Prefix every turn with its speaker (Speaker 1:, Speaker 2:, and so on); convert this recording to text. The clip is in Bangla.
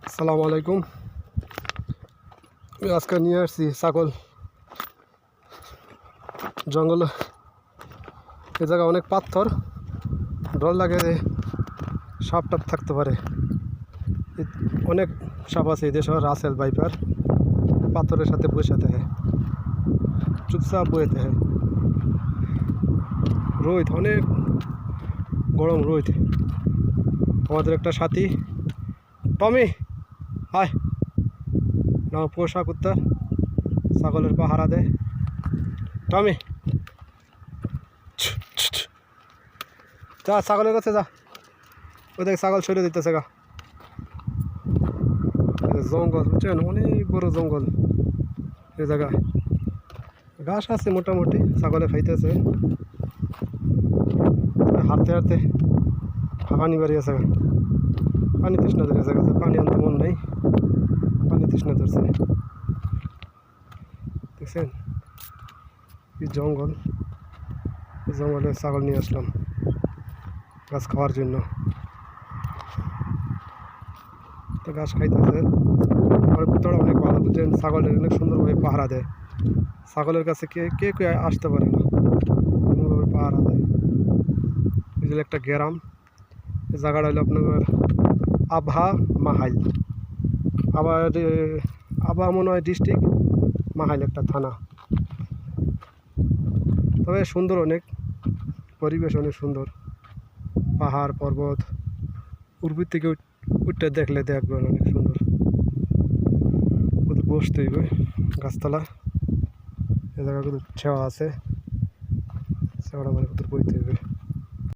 Speaker 1: আসসালামু আলাইকুম। আমি আজকে নিয়ে আসছি ছাগল জঙ্গল। এ জায়গা অনেক পাথর, ডর লাগে যে সাপ টাপ থাকতে পারে। অনেক সাপ আছে এই দেশে, রাসেল ভাইপার পাথরের সাথে বসে থাকে, চুপচাপ বয়ে থাকে। রোদ, অনেক গরম রোদ। আমাদের একটা সাথী টমি, হায় না, পোষা কুত্তা ছাগলের পাহারা দেয়। টমি, যা ছাগলের কাছে যা, ওই দেখ ছাগল সরিয়ে দিতেছে গা। জঙ্গল, বুঝছেন, অনেক বড় জঙ্গল। এ জায়গা ঘাস আছে মোটামুটি, ছাগলে খাইতেছে। হাঁটতে হাঁটতে পানি বাড়িয়েছে, পানি তৃষ্ণা ধরেছে, গেছে পানি আনতে মন নাই, পানি তৃষ্ণা ধরছে। দেখছেন এই জঙ্গল, জঙ্গলে ছাগল নিয়ে আসলাম ঘাস খাওয়ার জন্য। তো ঘাস খাইতেছে। আর কুত্তাটা অনেক ভালো, বুঝছেন, ছাগলের অনেক সুন্দরভাবে পাহারা দেয়। ছাগলের কাছে কে কে আসতে পারে না, এমনভাবে পাহারা দেয়। এই যে একটা গ্রাম, এই জায়গাটা হলো আপনার আবহা মাহাইল। আবার আবহা মনে হয় ডিস্ট্রিক্ট, মাহাইল একটা থানা। তবে সুন্দর, অনেক পরিবেশ অনেক সুন্দর, পাহাড় পর্বত, উর্বর থেকে উঠতে দেখবেন অনেক সুন্দর। কোথাও বসতে হইবে গাছতলা, এ জায়গা কোথাও ছেওয়া আছে, সেওয়াটা মানে কোথাও বইতে হইবে।